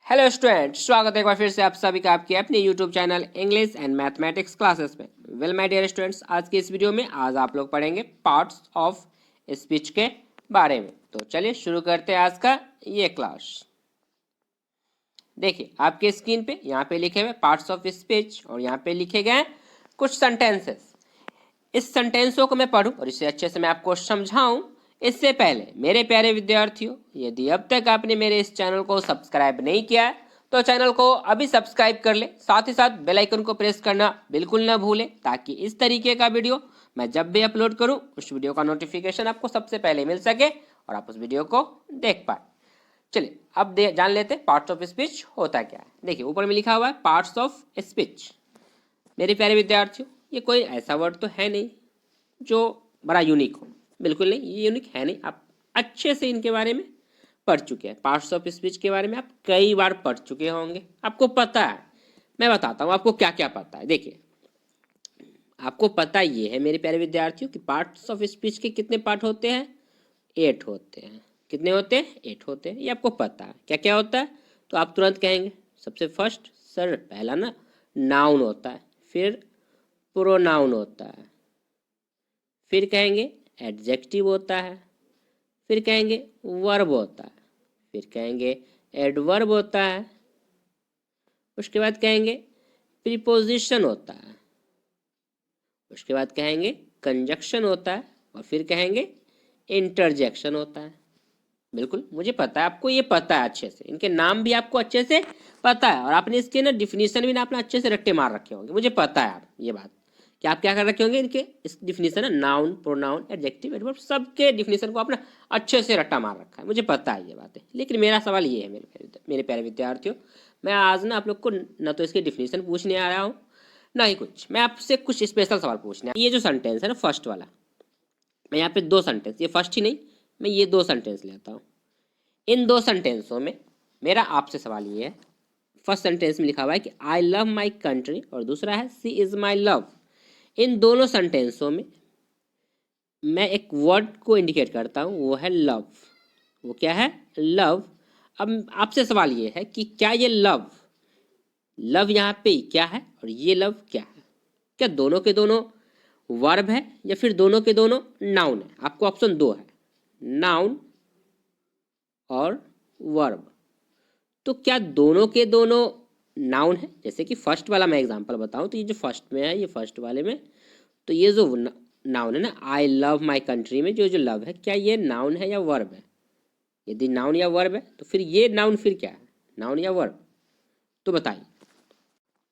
Hello student, स्वागत है एक बार फिर से आप सभी का आपके अपने YouTube channel English and mathematics classes में। वेल माय डियर स्टूडेंट्स, आज की इस वीडियो में आज आप लोग पढ़ेंगे पार्ट्स ऑफ स्पीच के बारे में। तो चलिए शुरू करते हैं आज का ये क्लास। देखिए आपके स्क्रीन पे यहाँ पे लिखे हुए पार्ट्स ऑफ स्पीच और यहाँ पे लिखे गए कुछ सेंटेंसेस। इस सेंटेंसों को मैं पढ़ूं और इसे अच्छे से मैं आपको समझाऊं इससे पहले मेरे प्यारे विद्यार्थियों, यदि अब तक आपने मेरे इस चैनल को सब्सक्राइब नहीं किया है तो चैनल को अभी सब्सक्राइब कर ले, साथ ही साथ बेल आइकन को प्रेस करना बिल्कुल ना भूलें ताकि इस तरीके का वीडियो मैं जब भी अपलोड करूं उस वीडियो का नोटिफिकेशन आपको सबसे पहले मिल सके और आप उस वीडियो को देख पाए। चलिए अब जान लेते हैं पार्ट्स ऑफ स्पीच होता क्या है। देखिए ऊपर में लिखा हुआ है पार्ट्स ऑफ स्पीच। मेरे प्यारे विद्यार्थियों, ये कोई ऐसा वर्ड तो है नहीं जो बड़ा यूनिक हो, बिल्कुल नहीं, ये यूनिक है नहीं। आप अच्छे से इनके बारे में पढ़ चुके हैं। पार्ट्स ऑफ स्पीच के बारे में आप कई बार पढ़ चुके होंगे, आपको पता है। मैं बताता हूँ आपको क्या क्या पता है। देखिए आपको पता ये है मेरे प्यारे विद्यार्थियों कि पार्ट्स ऑफ स्पीच के कितने पार्ट होते हैं? 8 होते हैं। कितने होते हैं? 8 होते हैं। ये आपको पता है क्या क्या होता है। तो आप तुरंत कहेंगे सबसे फर्स्ट सर पहला ना नाउन होता है, फिर प्रोनाउन होता है, फिर कहेंगे एडजेक्टिव होता है, फिर कहेंगे वर्ब होता है, फिर कहेंगे एडवर्ब होता है, उसके बाद कहेंगे प्रीपोजिशन होता है, उसके बाद कहेंगे कंजक्शन होता है और फिर कहेंगे इंटरजेक्शन होता है। बिल्कुल मुझे पता है, आपको ये पता है अच्छे से, इनके नाम भी आपको अच्छे से पता है और आपने इसके ना डिफिनीशन भी ना अपना अच्छे से रट्टे मार रखे होंगे। मुझे पता है आप ये बात कि आप क्या कर रखे होंगे, इनके इस डिफिनीशन है नाउन प्रोनाउन एडजेक्टिव एडवर्ब सबके डिफिनीशन को आपने अच्छे से रट्टा मार रखा है। मुझे पता है ये बात है, लेकिन मेरा सवाल ये है मेरे प्यारे विद्यार्थियों, मैं आज ना आप लोग को न तो इसके डिफिनीशन पूछने आ रहा हूँ ना ही कुछ, मैं आपसे कुछ स्पेशल सवाल पूछने। ये जो सेंटेंस है ना फर्स्ट वाला, मैं यहाँ पे 2 सेंटेंस, ये फर्स्ट ही नहीं, मैं ये 2 सेंटेंस लेता हूँ। इन 2 सेंटेंसों में मेरा आपसे सवाल ये है, फर्स्ट सेंटेंस में लिखा हुआ है कि आई लव माई कंट्री और दूसरा है सी इज माई लव। इन दोनों सेंटेंसों में मैं एक वर्ड को इंडिकेट करता हूँ, वो है लव। वो क्या है? लव। अब आपसे सवाल ये है कि क्या ये लव यहाँ पे क्या है और ये लव क्या है? क्या दोनों के दोनों वर्ब है या फिर दोनों के दोनों नाउन है? आपको ऑप्शन 2 है, नाउन और वर्ब। तो क्या दोनों के दोनों नाउन है? जैसे कि फर्स्ट वाला मैं एग्जांपल बताऊं तो ये जो फर्स्ट में है, ये फर्स्ट वाले में, तो ये जो नाउन है ना आई लव माई कंट्री में जो जो लव है, क्या ये नाउन है या वर्ब है? यदि नाउन या वर्ब है तो फिर ये नाउन फिर क्या है, नाउन या वर्ब? तो बताइए।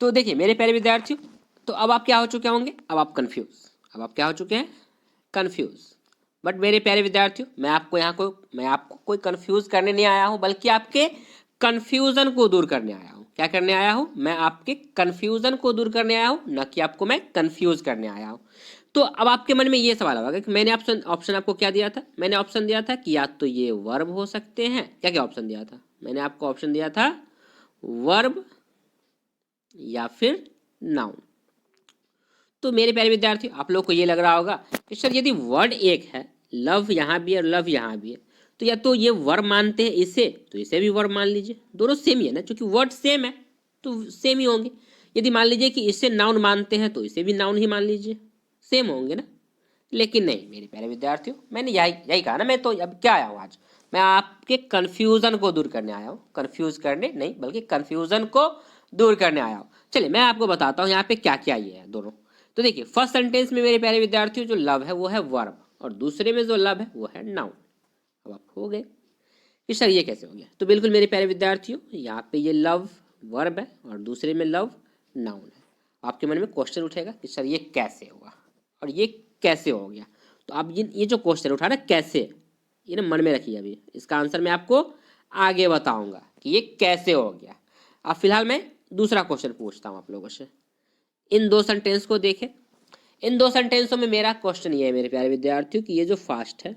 तो देखिए मेरे प्यारे विद्यार्थियों, तो अब आप क्या हो चुके होंगे, अब आप कंफ्यूज, अब आप क्या हो चुके हैं? कंफ्यूज। बट मेरे प्यारे विद्यार्थियों, मैं आपको कोई कंफ्यूज करने नहीं आया हूं, बल्कि आपके कंफ्यूजन को दूर करने आया हूं। क्या करने आया हूं? मैं आपके कंफ्यूजन को दूर करने आया हूं, न कि आपको मैं कंफ्यूज करने आया हूं। तो अब आपके मन में ये सवाल होगा कि मैंने ऑप्शन आपको क्या दिया था? मैंने ऑप्शन दिया था कि या तो ये वर्ब हो सकते हैं। क्या क्या ऑप्शन दिया था? मैंने आपको ऑप्शन दिया था वर्ब या फिर नाउन। तो मेरे प्यारे विद्यार्थी, आप लोग को ये लग रहा होगा कि सर यदि वर्ड एक है, लव यहाँ भी है और लव यहाँ भी है, तो या तो ये वर्ब मानते हैं इसे, तो इसे भी वर्ब मान लीजिए, दोनों सेम ही है ना, क्योंकि वर्ड सेम है तो सेम ही होंगे। यदि मान लीजिए कि इसे नाउन मानते हैं तो इसे भी नाउन ही मान लीजिए, सेम होंगे ना। लेकिन नहीं मेरे प्यारे विद्यार्थियों, मैंने यही कहा ना, मैं तो अब क्या आया हूँ आज, मैं आपके कन्फ्यूजन को दूर करने आया हूँ। कन्फ्यूज करने नहीं बल्कि कन्फ्यूजन को दूर करने आया हूँ। चलिए मैं आपको बताता हूँ यहाँ पे क्या क्या ये है दोनों। तो देखिए फर्स्ट सेंटेंस में मेरे प्यारे विद्यार्थियों जो लव है वो है वर्ब और दूसरे में जो लव है वो है नाउन। अब आप हो गए कि सर ये कैसे हो गया? तो बिल्कुल मेरे प्यारे विद्यार्थियों, यहाँ पे ये लव वर्ब है और दूसरे में लव नाउन है। आपके मन में क्वेश्चन उठेगा कि सर ये कैसे हुआ और ये कैसे हो गया? तो आप ये जो क्वेश्चन उठा ना कैसे, ये ना मन में रखिए। अभी इसका आंसर मैं आपको आगे बताऊंगा कि ये कैसे हो गया। अब फिलहाल मैं दूसरा क्वेश्चन पूछता हूँ आप लोगों से। इन 2 सेंटेंस को देखें। इन 2 सेंटेंसों में मेरा क्वेश्चन ये है मेरे प्यारे विद्यार्थियों कि ये जो फास्ट है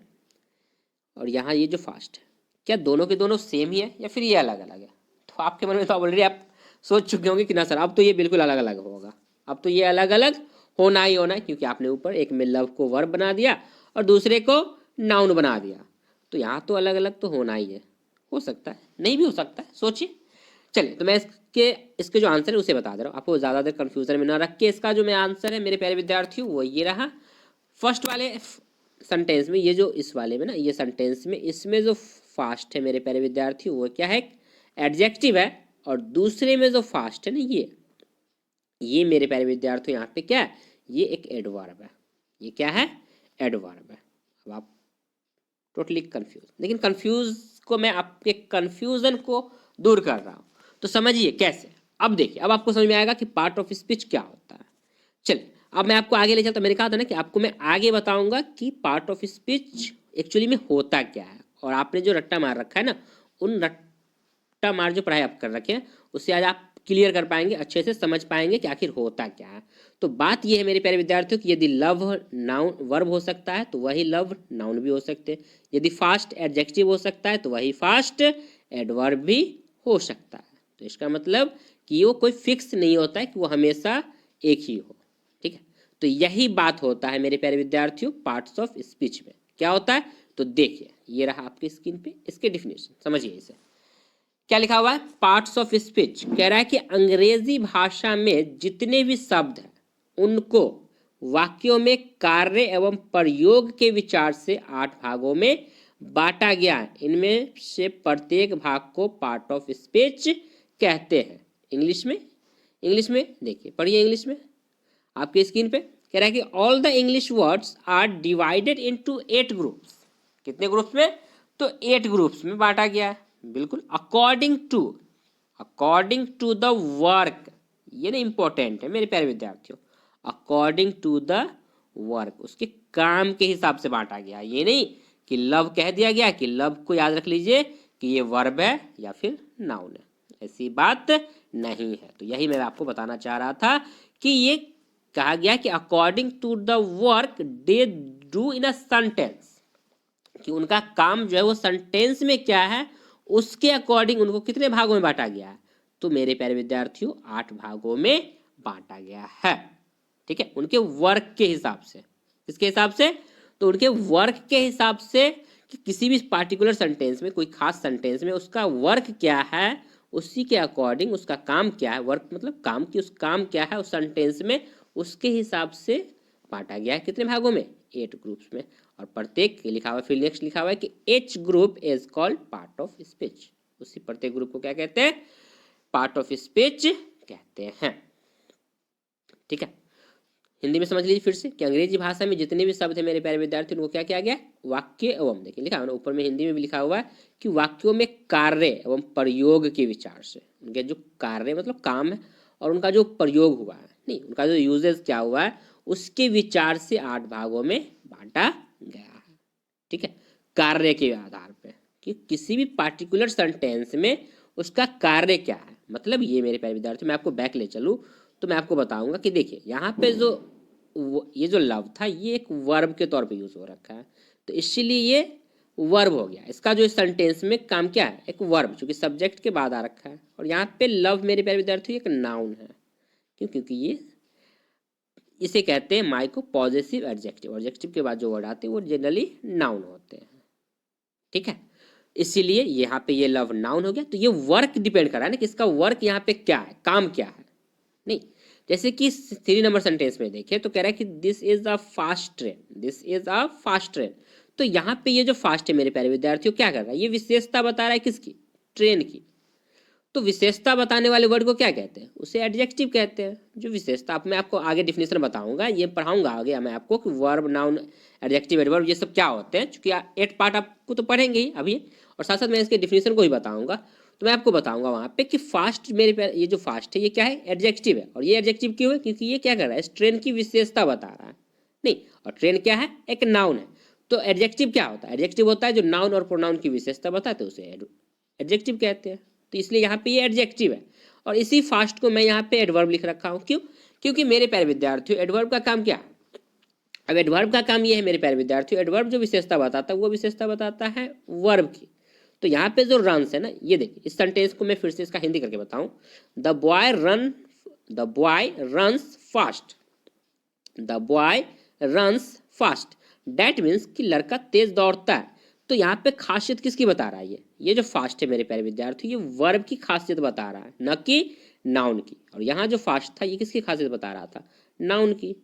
और यहाँ ये जो फास्ट है, क्या दोनों के दोनों सेम ही है या फिर ये अलग अलग है? तो आपके मन में तो ऑलरेडी आप सोच चुके होंगे कि ना सर अब तो ये बिल्कुल अलग अलग होगा, अब तो ये अलग अलग होना ही होना है, क्योंकि आपने ऊपर एक में लव को वर्ब बना दिया और दूसरे को नाउन बना दिया, तो यहाँ तो अलग अलग तो होना ही है। हो सकता है नहीं भी हो सकता है, सोचिए। चलिए, तो मैं इसके जो आंसर है उसे बता दे रहा हूँ आपको, ज़्यादा देर कन्फ्यूजन में ना रख के। इसका जो मैं आंसर है मेरे प्यारे विद्यार्थियों वो ये रहा। फर्स्ट वाले सेंटेंस में, ये जो इस वाले में ना, ये सेंटेंस में इसमें जो फास्ट है मेरे प्यारे विद्यार्थियों वो क्या है, एडजेक्टिव है। और दूसरे में जो फास्ट है ना, ये मेरे प्यारे विद्यार्थियों यहाँ पे क्या है, ये एक एडवर्ब है। ये क्या है, एडवर्ब है। अब आप टोटली कंफ्यूज, लेकिन कंफ्यूज को मैं आपके कंफ्यूजन को दूर कर रहा हूँ, तो समझिए कैसे। अब देखिए, अब आपको समझ में आएगा कि पार्ट ऑफ स्पीच क्या होता है। चलिए, अब मैं आपको आगे ले चलता। मैंने कहा था ना कि आपको मैं आगे बताऊंगा कि पार्ट ऑफ स्पीच एक्चुअली में होता क्या है। और आपने जो रट्टा मार रखा है ना, उन रट्टा मार जो पढ़ाई आप कर रखे हैं उससे आज आप क्लियर कर पाएंगे, अच्छे से समझ पाएंगे कि आखिर होता क्या है। तो बात यह है मेरे प्यारे विद्यार्थियों कि यदि लव नाउन वर्ब हो सकता है तो वही लव नाउन भी हो सकते हैं। यदि फास्ट एडजेक्टिव हो सकता है तो वही फास्ट एडवर्ब भी हो सकता है। तो इसका मतलब कि वो कोई फिक्स नहीं होता है कि वो हमेशा एक ही हो। ठीक है, तो यही बात होता है मेरे प्यारे विद्यार्थियों पार्ट्स ऑफ स्पीच में। क्या होता है, तो देखिए, ये रहा आपकी स्क्रीन पे, इसके डिफिनेशन समझिए। इसे क्या लिखा हुआ है, पार्ट्स ऑफ स्पीच कह रहा है कि अंग्रेजी भाषा में जितने भी शब्द हैं उनको वाक्यों में कार्य एवं प्रयोग के विचार से 8 भागों में बांटा गया है। इनमें से प्रत्येक भाग को पार्ट ऑफ स्पीच कहते हैं। इंग्लिश में देखिए, पढ़िए इंग्लिश में आपके स्क्रीन पे। कह रहा है कि all the English words are divided into 8 groups. कितने ग्रुप्स में, तो 8 ग्रुप्स में बांटा गया है। बिल्कुल, अकॉर्डिंग टू द वर्क, ये ना इंपॉर्टेंट है मेरे प्यारे विद्यार्थियों। अकॉर्डिंग टू द वर्क, उसके काम के हिसाब से बांटा गया। ये नहीं कि लव कह दिया गया कि लव को याद रख लीजिए कि ये वर्ब है या फिर नाउन है, ऐसी बात नहीं है। तो यही मैं आपको बताना चाह रहा था कि ये कहा गया कि according to the work they do in a sentence, कि उनका काम जो है वो सेंटेंस में क्या है उसके अकॉर्डिंग उनको कितने भागों में बांटा गया है, तो मेरे प्यारे विद्यार्थियों 8 भागों में बांटा गया है। ठीक है, उनके वर्क के हिसाब से। किसके हिसाब से, तो उनके वर्क के हिसाब से, कि किसी भी पार्टिकुलर सेंटेंस में, कोई खास सेंटेंस में उसका वर्क क्या है, उसी के अकॉर्डिंग उसका काम क्या है, वर्क मतलब काम की, उस काम क्या है उस सेंटेंस में, उसके हिसाब से बांटा गया है। कितने भागों में, 8 ग्रुप्स में। और प्रत्येक लिखा हुआ, फिर नेक्स्ट लिखा हुआ है कि H group is called part of speech. उसी प्रत्येक ग्रुप को क्या कहते हैं, पार्ट ऑफ स्पीच कहते हैं। ठीक है, हिंदी में समझ लीजिए फिर से कि अंग्रेजी भाषा में जितने भी शब्द हैं मेरे प्यारे विद्यार्थी उनको क्या किया गया, वाक्य एवं, देखिए लिखा है ऊपर में, हिंदी में भी लिखा हुआ है कि वाक्यों में कार्य एवं प्रयोग के विचार से, उनके जो कार्य मतलब काम है और उनका जो प्रयोग हुआ है, नहीं उनका जो यूजेस क्या हुआ है, उसके विचार से 8 भागों में बांटा गया है। ठीक है, कार्य के आधार पे कि किसी भी पार्टिकुलर सेंटेंस में उसका कार्य क्या है। मतलब ये मेरे प्यारे विद्यार्थी, मैं आपको बैक ले चलूँ तो मैं आपको बताऊंगा कि देखिए यहाँ पे जो ये जो लव था ये एक वर्ब के तौर पे यूज हो रखा है, तो इसीलिए ये वर्ब हो गया। इसका जो सेंटेंस में काम क्या है, एक वर्ब, चूंकि सब्जेक्ट के बाद आ रखा है। और यहाँ पे लव मेरे प्यारे विद्यार्थी एक नाउन है, क्यों, क्योंकि ये इसे कहते हैं माई को पॉजिटिव एडजेक्टिव। एडजेक्टिव के बाद जो वर्ड आते हैं वो जनरली नाउन होते हैं। ठीक है, इसीलिए यहाँ पे ये लव नाउन हो गया। तो ये वर्क डिपेंड कर रहा है ना कि इसका वर्क यहाँ पे क्या है, काम क्या है। नहीं, जैसे कि 3 नंबर सेंटेंस में देखिए तो कह रहा है कि this is a fast train, this is a fast train. तो यहाँ पे ये जो फास्ट है मेरे प्यारे विद्यार्थियों क्या कर रहा है, ये विशेषता बता रहा है किसकी, ट्रेन की। तो विशेषता बताने वाले वर्ड को क्या कहते हैं, उसे एडजेक्टिव कहते हैं। जो विशेषता, आप मैं आपको आगे डिफिनेशन बताऊंगा, ये पढ़ाऊंगा आगे मैं आपको कि वर्ब नाउन एडजेक्टिव एडवर्ब ये सब क्या होते हैं, क्योंकि 8 पार्ट आपको तो पढ़ेंगे ही अभी, और साथ साथ मैं इसके डिफिनेशन को ही बताऊंगा। तो मैं आपको बताऊंगा वहाँ पे कि फास्ट मेरे पे ये जो फास्ट है ये क्या है, एडजेक्टिव है। और ये एडजेक्टिव क्यों है, क्योंकि ये क्या कर रहा है, इस ट्रेन की विशेषता बता रहा है। नहीं, और ट्रेन क्या है, एक नाउन है। तो एडजेक्टिव क्या होता है, एडजेक्टिव होता है जो नाउन और प्रोनाउन की विशेषता बताते हैं, उसे एडजेक्टिव कहते हैं। तो इसलिए यहाँ पे ये एडजेक्टिव है। और इसी फास्ट को मैं यहाँ पे एडवर्ब लिख रखा हूँ, क्यों, क्योंकि मेरे प्यारे विद्यार्थियों एडवर्ब का काम क्या है। अब एडवर्ब का काम ये है मेरे प्यारे विद्यार्थियों, एडवर्ब जो विशेषता बताता है वो विशेषता बताता है वर्ब की। तो यहाँ पे जो रन्स है ना, ये देखिए इस सेंटेंस को मैं फिर से इसका हिंदी करके बताऊं, the boy runs fast, the boy runs fast, that means कि लड़का तेज दौड़ता है। तो यहाँ पे खासियत किसकी बता रहा है, ये जो फास्ट है मेरे प्यारे विद्यार्थी, ये वर्ब की खासियत बता रहा है, न कि नाउन की। और यहाँ जो फास्ट था ये किसकी खासियत बता रहा था, नाउन की।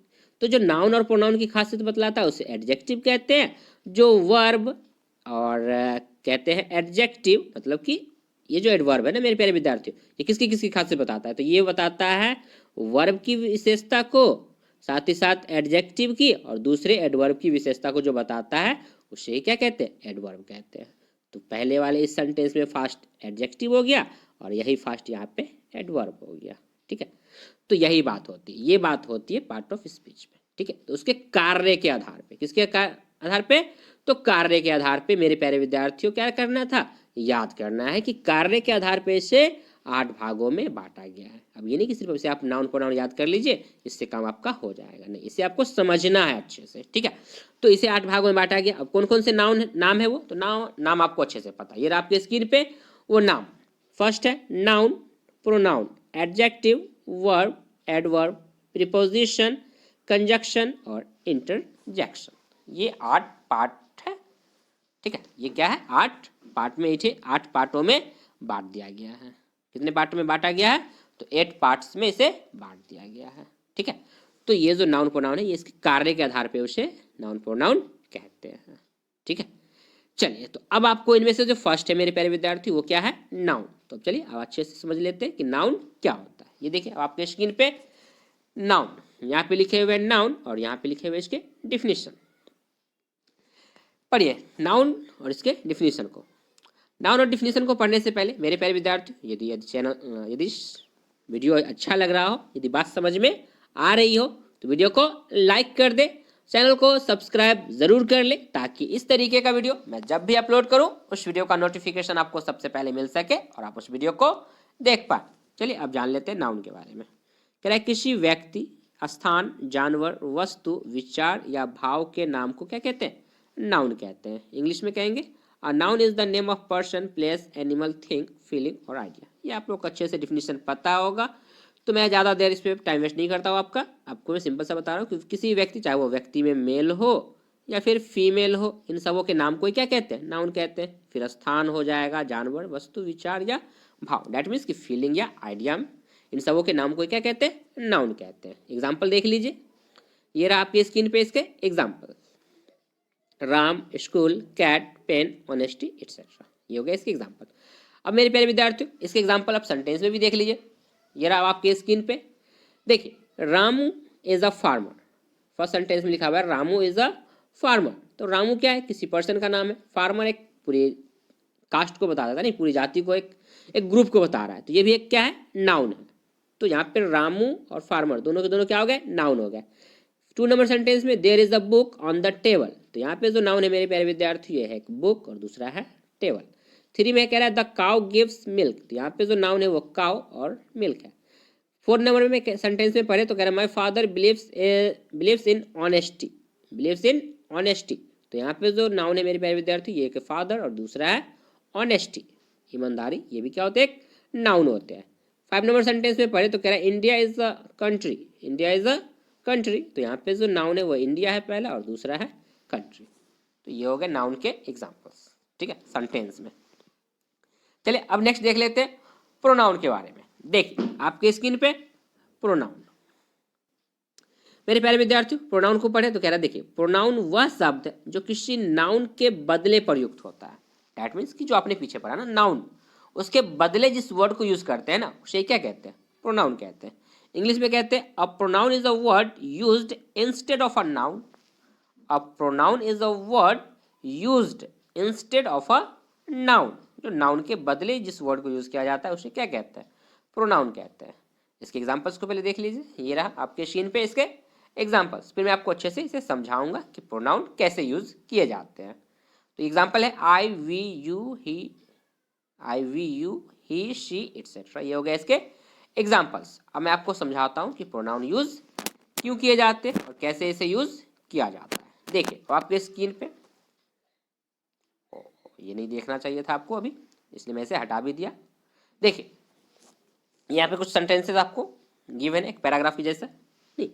तो जो नाउन और प्रोनाउन की खासियत बतलाता है उसे एडजेक्टिव कहते हैं, जो वर्ब और कहते हैं एडजेक्टिव, मतलब कि ये जो एडवर्ब है ना मेरे प्यारे विद्यार्थियों, ये किसकी किसकी खासियत बताता है, तो ये बताता है वर्ब की विशेषता को, साथ ही साथ एडजेक्टिव की, और दूसरे एडवर्ब की विशेषता को जो बताता है उसे क्या कहते हैं, एडवर्ब कहते हैं। तो पहले वाले इस सेंटेंस में फास्ट एडजेक्टिव हो गया और यही फास्ट यहाँ पे एडवर्ब हो गया, ठीक है। तो यही बात होती है, ये बात होती है पार्ट ऑफ स्पीच में, ठीक है। तो उसके कार्य के आधार पे, किसके आधार पे, तो कार्य के आधार पे मेरे प्यारे विद्यार्थियों क्या करना था, याद करना है कि कार्य के आधार पे इसे 8 भागों में बांटा गया है। अब ये नहीं कि सिर्फ इसे आप नाउन प्रोनाउन याद कर लीजिए, इससे काम आपका हो जाएगा, नहीं, इसे आपको समझना है अच्छे से, ठीक है। तो इसे 8 भागों में बांटा गया। अब कौन कौन से नाम है वो, तो नाम आपको अच्छे से पता है, ये आपके स्क्रीन पे वो नाम। फर्स्ट है noun, pronoun, adjective, verb, adverb, preposition, conjunction और इंटरजेक्शन। ये 8 पार्ट है, ठीक है। ये क्या है, 8 पार्ट में, इसे 8 पार्टों में बांट दिया गया है। कितने पार्ट में बांटा गया है, तो 8 पार्ट्स में इसे बांट दिया गया है, ठीक है। तो ये जो नाउन प्रोनाउन है ये इसके कार्य के आधार पे उसे नाउन प्रोनाउन कहते हैं, ठीक है। चलिए, तो अब आपको इनमें से जो फर्स्ट है मेरे प्यारे विद्यार्थी वो क्या है, नाउन। तो चलिए अब अच्छे से समझ लेते हैं कि नाउन क्या होता है। ये देखिए आपके स्क्रीन पे नाउन, यहाँ पे लिखे हुए नाउन और यहाँ पे लिखे हुए इसके डिफिनीशन। पढ़िए नाउन और इसके डिफिनीशन को। नाउन और डिफिनीशन को पढ़ने से पहले मेरे प्यारे विद्यार्थी, यदि वीडियो अच्छा लग रहा हो, यदि बात समझ में आ रही हो, तो वीडियो को लाइक कर दे, चैनल को सब्सक्राइब जरूर कर ले, ताकि इस तरीके का वीडियो मैं जब भी अपलोड करूं उस वीडियो का नोटिफिकेशन आपको सबसे पहले मिल सके और आप उस वीडियो को देख पाए। चलिए अब जान लेते हैं नाउन के बारे में। कह रहा है किसी व्यक्ति, स्थान, जानवर, वस्तु, विचार या भाव के नाम को क्या कहते हैं, नाउन कहते हैं। इंग्लिश में कहेंगे a noun is the name of person, place, animal, thing, feeling और आइडिया। ये आप लोग को अच्छे से डिफिनीशन पता होगा, तो मैं ज़्यादा देर इस पर टाइम वेस्ट नहीं करता हूँ आपको मैं सिंपल सा बता रहा हूँ कि किसी व्यक्ति, चाहे वो व्यक्ति में मेल हो या फिर फीमेल हो, इन सबों के नाम को क्या कहते हैं, नाउन कहते हैं। फिर स्थान हो जाएगा, जानवर, वस्तु, विचार या भाव, डैट मीन्स की फीलिंग या आइडिया, इन सबों के नाम को क्या कहते हैं, नाउन कहते हैं। एग्जाम्पल देख लीजिए, ये रहा आपकी स्क्रीन पे इसके example, Ram, school, cat, pen, honesty etcetera. ये हो गया इसके एग्जाम्पल। अब मेरे प्यारे विद्यार्थियों इसके एग्जाम्पल आप सेंटेंस में भी देख लीजिए। ये रहा आपके स्क्रीन पे, देखिए Ramu is a farmer. First sentence में लिखा हुआ है रामू इज अ फार्मर। तो रामू क्या है, किसी पर्सन का नाम है। फार्मर एक पूरी कास्ट को बता देता है, नहीं पूरी जाति को, एक ग्रुप को बता रहा है। तो ये भी एक क्या है, नाउन है। तो यहाँ पे रामू और फार्मर दोनों के दोनों क्या हो गए, नाउन हो गए। 2 नंबर सेंटेंस में there is a book on the table. तो यहाँ पे जो नाउन है मेरे प्यारे विद्यार्थी, ये है एक बुक और दूसरा है टेबल। 3 में कह रहा है द काउ गिव्स मिल्क। तो यहाँ पे जो नाउन है वो काउ और मिल्क है। 4 नंबर में सेंटेंस में पढ़े तो कह रहा है my father believes in honesty, believes in honesty. तो यहाँ पे जो नाउन है मेरे प्यारे विद्यार्थी, ये एक फादर और दूसरा है ऑनेस्टी, ईमानदारी। ये भी क्या होते हैं, एक नाउन होते हैं। 5 नंबर सेंटेंस में पढ़े तो कह रहा है India is a country, India is a country. तो यहाँ पे जो नाउन है वो इंडिया है पहला और दूसरा है कंट्री। तो ये हो गए नाउन के एग्जाम्पल्स, ठीक है, सेंटेंस में। चलिए अब नेक्स्ट देख लेते हैं प्रोनाउन के बारे में। देखिए आपके स्क्रीन पे प्रोनाउन, मेरे प्यारे विद्यार्थियों प्रोनाउन को पढ़े तो कह रहा है देखिए प्रोनाउन वह शब्द जो किसी नाउन के बदले प्रयुक्त होता है। डैट मीन्स कि जो आपने पीछे पढ़ा ना नाउन, उसके बदले जिस वर्ड को यूज करते हैं ना, उसे क्या कहते हैं, प्रोनाउन कहते हैं। इंग्लिश में कहते हैं a pronoun is a word used instead of a noun. A pronoun is a word used instead of a noun. जो नाउन के बदले जिस वर्ड को यूज किया जाता है उसे क्या कहते हैं, प्रोनाउन कहते हैं। इसके एग्जांपल्स को पहले देख लीजिए, ये रहा आपके स्क्रीन पे इसके एग्जांपल्स। फिर मैं आपको अच्छे से इसे समझाऊंगा कि प्रोनाउन कैसे यूज किए जाते हैं। तो एग्जांपल है I we you he she etcetera. ये हो गया इसके एग्जांपल्स। अब मैं आपको समझाता हूँ कि प्रोनाउन यूज क्यों किए जाते हैं और कैसे इसे यूज किया जाता है। देखिए तो आपके स्क्रीन पे, ये नहीं देखना चाहिए था आपको अभी, इसलिए मैं इसे हटा भी दिया। देखिए यहाँ पे कुछ सेंटेंसेस आपको गिवन है, एक पैराग्राफ की जैसा। नहीं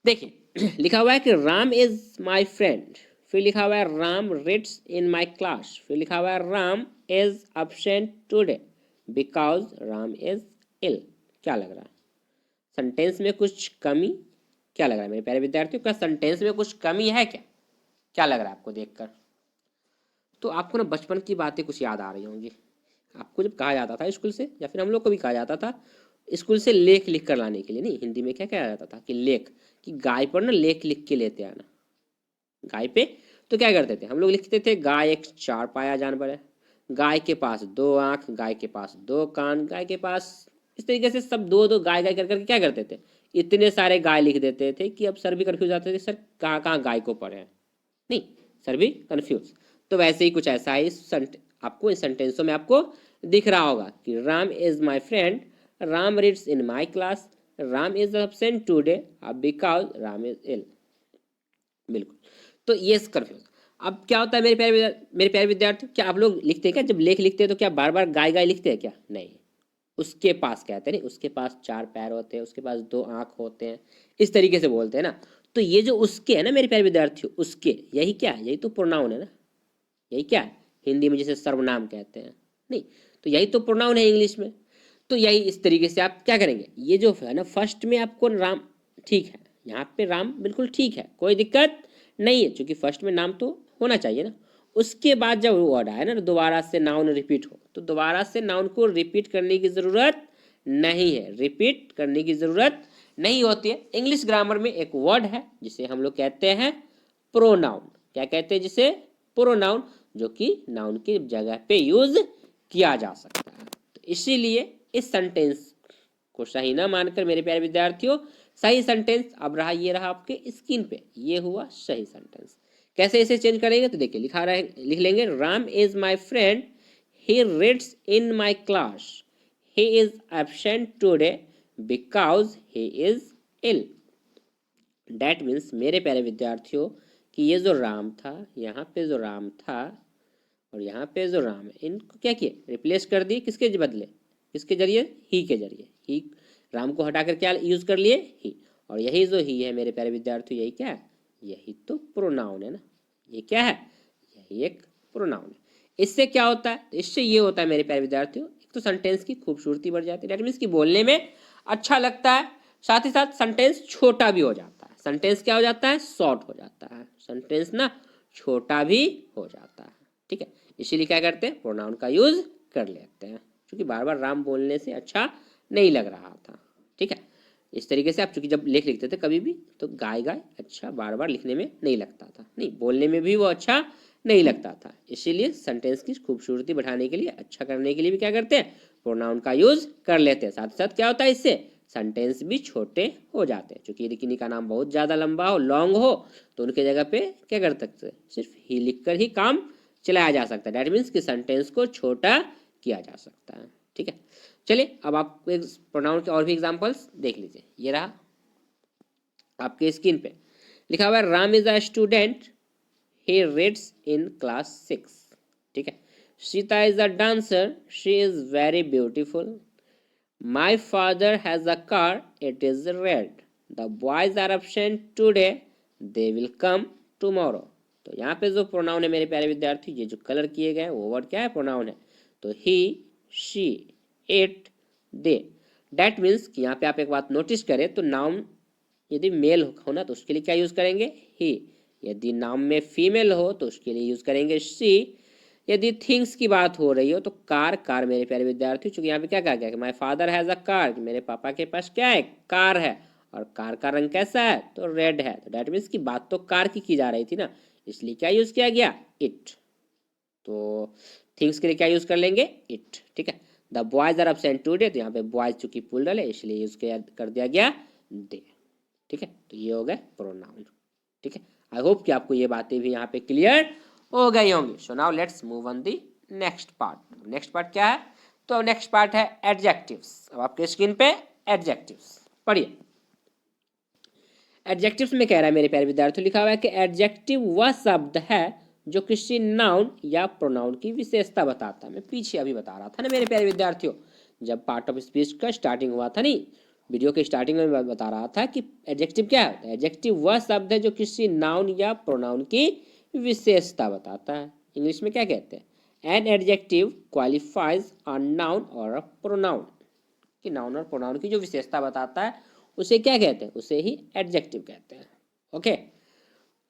देखिए लिखा हुआ है कि राम इज माय फ्रेंड, फिर लिखा हुआ है Ram reads in my class, फिर लिखा हुआ है Ram is absent today because Ram is ill. क्या लग रहा है? सेंटेंस में कुछ कमी? क्या लग रहा है मेरे प्यारे विद्यार्थियों? क्या सेंटेंस में कुछ कमी है क्या? क्या लग रहा है आपको देखकर? तो आपको ना बचपन की बातें कुछ याद आ रही होंगी। आपको जब कहा जाता था स्कूल से, या फिर हम लोग को भी कहा जाता था स्कूल से लेख लिख कर लाने के लिए, नहीं हिंदी में क्या कहा जाता था कि लेख, कि गाय पर ना लेख लिख के लेते आना। गाय पे तो क्या करते थे हम लोग? लिखते थे गाय एक चार पाया जानवर है, गाय के पास दो आंख, गाय के पास दो कान, गाय के पास, इस तरीके से सब दो दो गाय गाय कर करके क्या करते थे, इतने सारे गाय लिख देते थे कि अब सर भी कन्फ्यूज आते थे, सर कहाँ कहाँ गाय को पढ़े हैं। नहीं, सर भी कन्फ्यूज। तो वैसे ही कुछ ऐसा है आपको इस सेंटेंसों में आपको दिख रहा होगा कि Ram is my friend, Ram reads in my class, Ram is absent today because Ram is ill. बिल्कुल, तो ये कन्फ्यूज। अब क्या होता है मेरे प्यारे विद्यार्थी, क्या आप लोग लिखते हैं क्या, जब लेख लिखते हैं तो क्या बार बार गाय गाय लिखते हैं क्या? नहीं, उसके पास कहते हैं, नहीं उसके पास चार पैर होते हैं, उसके पास दो आंख होते हैं, इस तरीके से बोलते हैं ना। तो ये जो उसके है ना मेरे प्यारे विद्यार्थियों, उसके यही क्या है? यही तो प्रोनाउन है ना। यही क्या है? हिंदी में जैसे सर्वनाम कहते हैं, नहीं तो यही तो प्रोनाउन है इंग्लिश में। तो यही इस तरीके से आप क्या करेंगे, ये जो है ना फर्स्ट में आपको राम, ठीक है यहाँ पे राम बिल्कुल ठीक है, कोई दिक्कत नहीं है, क्योंकि फर्स्ट में नाम तो होना चाहिए ना। उसके बाद जब वर्ड आए ना दोबारा से नाउन रिपीट हो, तो दोबारा से नाउन को रिपीट करने की जरूरत नहीं है, रिपीट करने की जरूरत नहीं होती है। इंग्लिश ग्रामर में एक वर्ड है जिसे हम लोग कहते हैं प्रोनाउन। क्या कहते हैं जिसे? प्रोनाउन, जो कि नाउन की जगह पे यूज किया जा सकता है। तो इसीलिए इस सेंटेंस को सही ना मानकर मेरे प्यारे विद्यार्थियों, सही सेंटेंस अब रहा, ये रहा आपके स्क्रीन पे, ये हुआ सही सेंटेंस। कैसे इसे चेंज करेंगे? तो देखिए लिखा रहे, लिख लेंगे Ram is my friend, he reads in my class, he is absent today because he is ill. That means मेरे प्यारे विद्यार्थियों कि ये जो राम था, यहाँ पे जो राम था और यहाँ पे जो राम है, इनको क्या किए? रिप्लेस कर दिए, किसके बदले? किसके जरिए? ही के जरिए। ही, राम को हटाकर क्या यूज कर लिए? ही। और यही जो ही है मेरे प्यारे विद्यार्थियों, यही क्या है? यही तो प्रोनाउन है ना। ये क्या है? यही एक प्रोनाउन है। इससे क्या होता है? इससे ये होता है मेरे प्यारे विद्यार्थियों, एक तो सेंटेंस की खूबसूरती बढ़ जाती है, दैट मीन्स कि बोलने में अच्छा लगता है, साथ ही साथ सेंटेंस छोटा भी हो जाता है। सेंटेंस क्या हो जाता है? शॉर्ट हो जाता है, सेंटेंस ना छोटा भी हो जाता है। ठीक है, इसीलिए क्या करते हैं? प्रोनाउन का यूज कर लेते हैं, क्योंकि बार बार राम बोलने से अच्छा नहीं लग रहा था। ठीक है, इस तरीके से आप चूंकि जब लेख लिखते थे कभी भी, तो गाय गाय अच्छा बार बार लिखने में नहीं लगता था, नहीं बोलने में भी वो अच्छा नहीं लगता था। इसीलिए सेंटेंस की खूबसूरती बढ़ाने के लिए, अच्छा करने के लिए भी क्या करते हैं? प्रोनाउन का यूज कर लेते हैं। साथ ही साथ क्या होता है? इससे सेंटेंस भी छोटे हो जाते हैं, क्योंकि यदि किन्हीं का नाम बहुत ज़्यादा लंबा हो, लॉन्ग हो, तो उनके जगह पे क्या कर सकते हैं? सिर्फ ही लिखकर ही काम चलाया जा सकता है। डैट मीन्स कि सेंटेंस को छोटा किया जा सकता है। ठीक है, चलिए अब आप एक प्रोनाउन के और भी एग्जांपल्स देख लीजिए। ये रहा आपके स्क्रीन पे, लिखा हुआ है Ram is a student, he reads in class 6। ठीक है, Sita is a dancer, she is very beautiful, my father has a car, it is red, the boys are absent today, they will come tomorrow. तो यहाँ पे जो pronoun है मेरे प्यारे विद्यार्थी, ये जो कलर किए गए वो वर्ड क्या है? प्रोनाउन है। तो he, she, it, they. That means कि यहाँ पे आप एक बात नोटिस करें तो नाउन यदि मेल हो ना तो उसके लिए क्या यूज करेंगे? ही। यदि नाउन में फीमेल हो तो उसके लिए यूज करेंगे शी। यदि थिंग्स की बात हो रही हो तो कार, कार मेरे प्यारे विद्यार्थी, चूंकि यहाँ पे क्या कहा गया कि my father has a car, मेरे पापा के पास क्या है? कार है, और कार का रंग कैसा है? तो रेड है। तो डैट मीन्स की बात तो कार की जा रही थी ना, इसलिए क्या यूज किया गया? इट। तो थिंग्स के लिए क्या यूज कर लेंगे? इट। ठीक है, the boys are absent today, तो यहाँ पे बॉयज चूंकि प्लूरल है इसलिए यूज कर दिया गया दे। ठीक है, तो ये हो गए प्रोनाउन। ठीक है, आई होप कि आपको ये बातें भी यहाँ पे क्लियर हो गई होंगी। So now let's move on the next part. Next part क्या है? तो नेक्स्ट पार्ट है एडजेक्टिव्स। अब आपके स्क्रीन पे एडजेक्टिव्स पढ़िए। एडजेक्टिव्स में कह रहा है मेरे प्यारे विद्यार्थियों, लिखा हुआ है कि एडजेक्टिव वह शब्द है जो किसी नाउन या प्रोनाउन की विशेषता बताता है। मैं पीछे अभी बता रहा था ना मेरे प्यारे विद्यार्थियों, जब पार्ट ऑफ स्पीच का स्टार्टिंग हुआ था, नहीं वीडियो के स्टार्टिंग में मैं बता रहा था कि एडजेक्टिव क्या है? एडजेक्टिव वह शब्द है जो किसी नाउन या प्रोनाउन की विशेषता बताता है। इंग्लिश में क्या कहते हैं? An adjective qualifies a noun और अ प्रोनाउन, कि नाउन और प्रोनाउन की जो विशेषता बताता है उसे क्या कहते हैं, उसे ही एडजेक्टिव कहते हैं। ओके,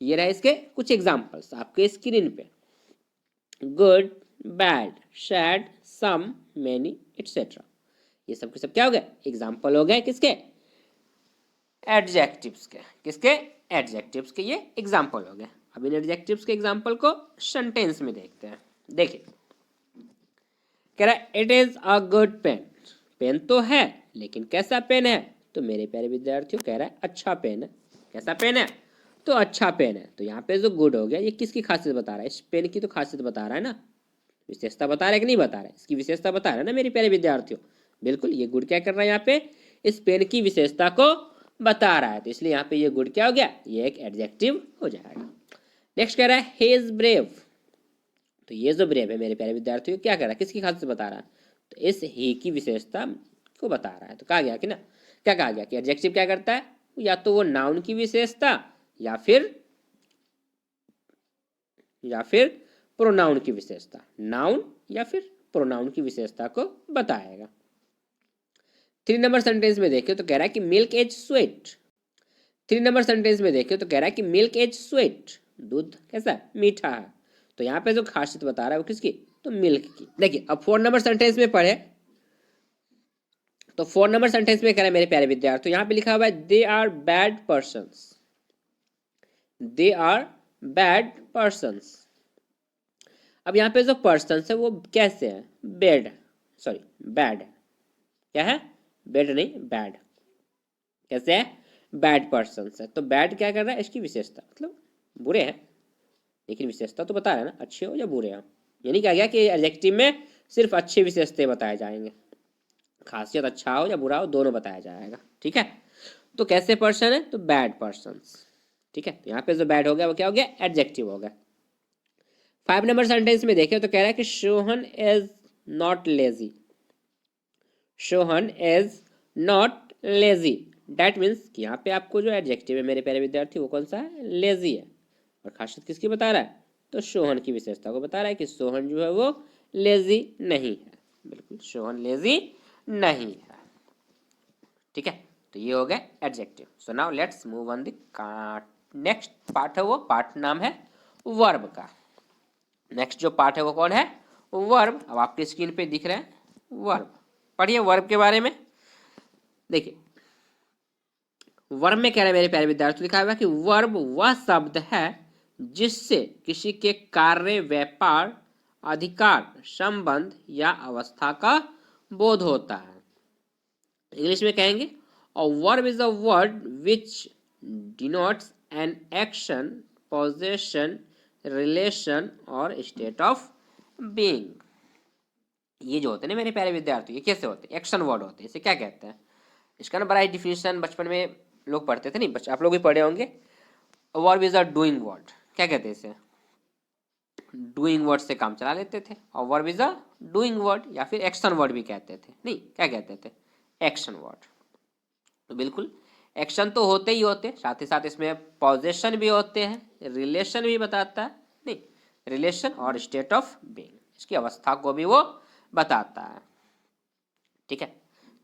ये रहे इसके कुछ एग्जांपल्स आपके स्क्रीन पे। गुड, बैड, सैड, सम, मेनी, एटसेट्रा, ये सब के सब क्या हो गए, एग्जाम्पल हो गए किसके, एडजेक्टिव्स के। किसके, एडजेक्टिव्स के ये एग्जाम्पल हो गए। अब इन एडजेक्टिव्स के एग्जाम्पल को सेंटेंस में देखते हैं। देखिए, कह रहा है it is a good pen, pen तो है लेकिन कैसा पेन है, तो मेरे प्यारे विद्यार्थियों कह रहा है अच्छा पेन है। कैसा पेन है, तो अच्छा पेन है। तो यहाँ पे जो गुड हो गया, ये किसकी खासियत बता रहा है, इस पेन की तो खासियत बता रहा है ना, विशेषता बता रहा है कि नहीं बता रहा है, इसकी विशेषता बता रहा है ना मेरे प्यारे विद्यार्थियों। बिल्कुल, ये गुड क्या कर रहा है यहाँ पे, इस पेन की विशेषता को बता रहा है, तो इसलिए यहाँ पे ये गुड क्या हो गया, ये एक एडजेक्टिव हो जाएगा। नेक्स्ट कह रहा है ही इज ब्रेव, तो ये जो ब्रेव है मेरे प्यारे विद्यार्थियों क्या कर रहा है, किसकी खासियत बता रहा है, तो इस ही की विशेषता को बता रहा है। तो कहा गया कि ना, क्या कहा गया कि एडजेक्टिव क्या करता है, या तो वो नाउन की विशेषता या फिर प्रोनाउन की विशेषता, नाउन या फिर प्रोनाउन की विशेषता को बताएगा। 3 नंबर सेंटेंस में देखें तो कह रहा है कि milk is sweet. 3 number sentence में देखें तो कह रहा है कि मिल्क इज स्वीट, दूध कैसा है, मीठा है। तो यहाँ पे जो खासियत बता रहा है वो किसकी, तो मिल्क की। देखिए अब 4 नंबर सेंटेंस में पढ़े तो 4 नंबर सेंटेंस में कह रहा है मेरे प्यारे विद्यार्थी, यहाँ पे लिखा हुआ है they are bad persons, they are bad persons. अब यहाँ पे जो पर्सन है वो कैसे है, बैड, सॉरी बैड, क्या है, बैड नहीं बैड, कैसे है, बैड पर्सन है। तो बैड क्या कर रहा है, इसकी विशेषता, मतलब बुरे हैं, लेकिन विशेषता तो बता रहा है ना, अच्छे हो या बुरे हो। यानी क्या गया कि एडजेक्टिव में सिर्फ अच्छी विशेषताएं बताए जाएंगे, खासियत अच्छा हो या बुरा हो दोनों बताया जाएगा। ठीक है, तो कैसे पर्सन है, तो बैड पर्सन। ठीक है, तो यहाँ पे जो बैड हो गया वो क्या हो गया, एडजेक्टिव हो गया। 5 नंबर सेंटेंस में देखें तो कह रहा है कि Sohan is not lazy, Sohan is not lazy, that means कि यहाँ पे आपको जो एडजेक्टिव है मेरे प्यारे विद्यार्थी वो कौन सा है, लेजी है। और खासियत किसकी बता रहा है, तो शोहन की विशेषता को बता रहा है कि सोहन जो है वो लेजी नहीं है। बिल्कुल, सोहन लेजी नहीं है। ठीक है, तो ये हो गया adjective. So now let's move on the next part है, वो पार्ट नाम है वर्ब का। नेक्स्ट जो पार्ट है वो कौन है, वर्ब। अब आपके स्क्रीन पे दिख रहे हैं वर्ब, पढ़िए वर्ब के बारे में। देखिए वर्ब में कह रहे हैं मेरे प्यारे विद्यार्थी, लिखा हुआ है कि वर्ब वह शब्द है जिससे किसी के कार्य, व्यापार, अधिकार, संबंध या अवस्था का बोध होता है। इंग्लिश में कहेंगे a verb is a word which denotes an action, possession, relation और स्टेट ऑफ बीइंग। ये जो होते हैं ना मेरे प्यारे विद्यार्थी, ये कैसे होते हैं, एक्शन वर्ड होते हैं। इसे क्या कहते हैं, इसका ना बड़ा ही डिफिनेशन बचपन में लोग पढ़ते थे, नहीं बच्चे आप लोग भी पढ़े होंगे। Verb is a doing word, क्या कहते हैं इसे, डूइंग वर्ड से काम चला लेते थे। और verb is a doing word या फिर एक्शन वर्ड भी कहते थे, नहीं क्या कहते थे, एक्शन वर्ड। तो बिल्कुल एक्शन तो होते ही होते, साथ ही साथ इसमें पोजेशन भी होते हैं, रिलेशन भी बताता है, नहीं रिलेशन और स्टेट ऑफ बीइंग, इसकी अवस्था को भी वो बताता है। ठीक है,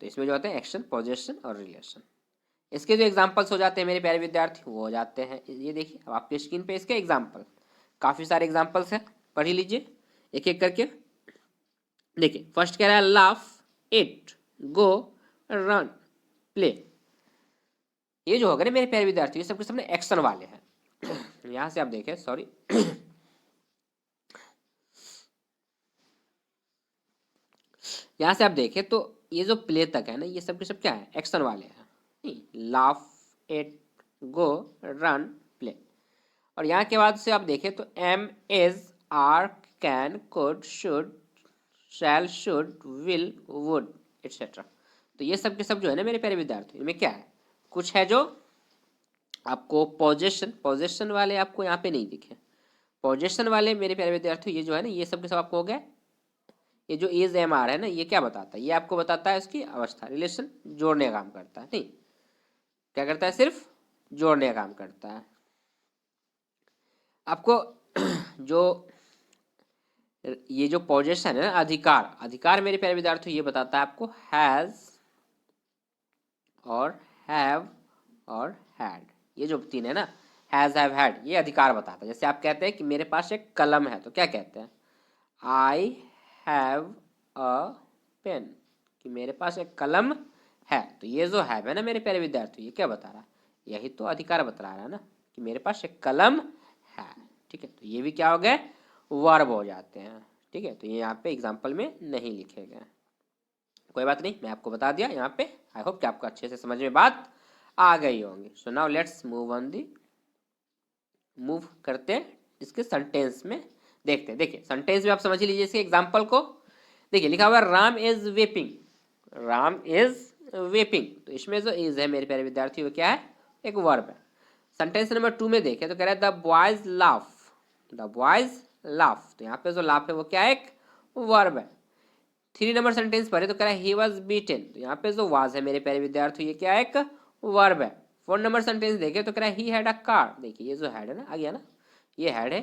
तो इसमें जो होते हैं एक्शन, पोजेशन और रिलेशन। इसके जो एग्जाम्पल्स हो जाते हैं मेरे प्यारे विद्यार्थी वो हो जाते हैं, ये देखिए अब आपके स्क्रीन पे इसके एग्जाम्पल, काफ़ी सारे एग्जाम्पल्स हैं, पढ़ ही लीजिए एक एक करके। देखिए फर्स्ट कह रहा है laugh, it, go, run, play. ये जो होगा ना मेरे प्यारे विद्यार्थी, ये सबके सबने एक्शन वाले हैं। यहाँ से आप देखें, सॉरी यहाँ से आप देखें तो ये जो प्ले तक है ना, ये सब के सब क्या है, एक्शन वाले हैं। Laugh, it, go, run, play. और यहाँ के बाद से आप देखें तो am, is, are, can, could, should, shall, should, will, would etcetera. तो ये सब के सब जो है ना मेरे प्यारे विद्यार्थी, इनमें क्या है, कुछ है जो आपको पोजेशन वाले आपको यहाँ पे नहीं दिखे। पोजेशन वाले मेरे प्यारे विद्यार्थी ये जो है ना, ये सब के सब आपको हो गया। ये जो इज, एम, आर है ना, ये क्या बताता है, ये आपको बताता है उसकी अवस्था, रिलेशन, जोड़ने का काम करता है, नहीं क्या करता है, सिर्फ जोड़ने का काम करता है। आपको जो ये जो पोजेशन है ना, अधिकार, अधिकार मेरे प्यारे विद्यार्थियों ये बताता है आपको हैज और हैव और हैड, ये जो तीन है ना, हैज हैव हैड, ये अधिकार बताता है। जैसे आप कहते हैं कि मेरे पास एक कलम है, तो क्या कहते हैं, आई हैव अ पेन, कि मेरे पास एक कलम है। तो ये जो हैव है ना मेरे प्यारे विद्यार्थियों, ये क्या बता रहा है, यही तो अधिकार बता रहा है ना, कि मेरे पास एक कलम है। ठीक है, तो ये भी क्या हो गए, वर्ब हो जाते हैं। ठीक है, तो ये यहाँ पे एग्जाम्पल में नहीं लिखे गए, कोई बात नहीं, मैं आपको बता दिया यहाँ पे। आई होप कि आपको अच्छे से समझ में बात आ गई होंगी। सो नाउ लेट्स मूव करते हैं इसके सेंटेंस में, देखते हैं। देखिए सेंटेंस में आप समझ लीजिए इसके एग्जाम्पल को। देखिए लिखा हुआ है Ram is vaping, Ram is vaping, तो इसमें जो इज है मेरे प्यारे विद्यार्थी वो क्या है, एक वर्ब है। सेंटेंस नंबर 2 में देखें तो कह रहा है the boys laugh, the boys laugh, तो यहाँ पे जो लाफ है वो क्या है, एक वर्ब है। 3 नंबर सेंटेंस पढ़े तो कह रहा है ही वॉज बीटेन, तो यहाँ पे जो वाज है मेरे प्यारे विद्यार्थी ये क्या है, एक वर्ब है। 4 नंबर सेंटेंस देखे तो कह रहा है ही हैड अ कार, देखिए ये जो हैड है ना, आ गया ना, ये हैड है,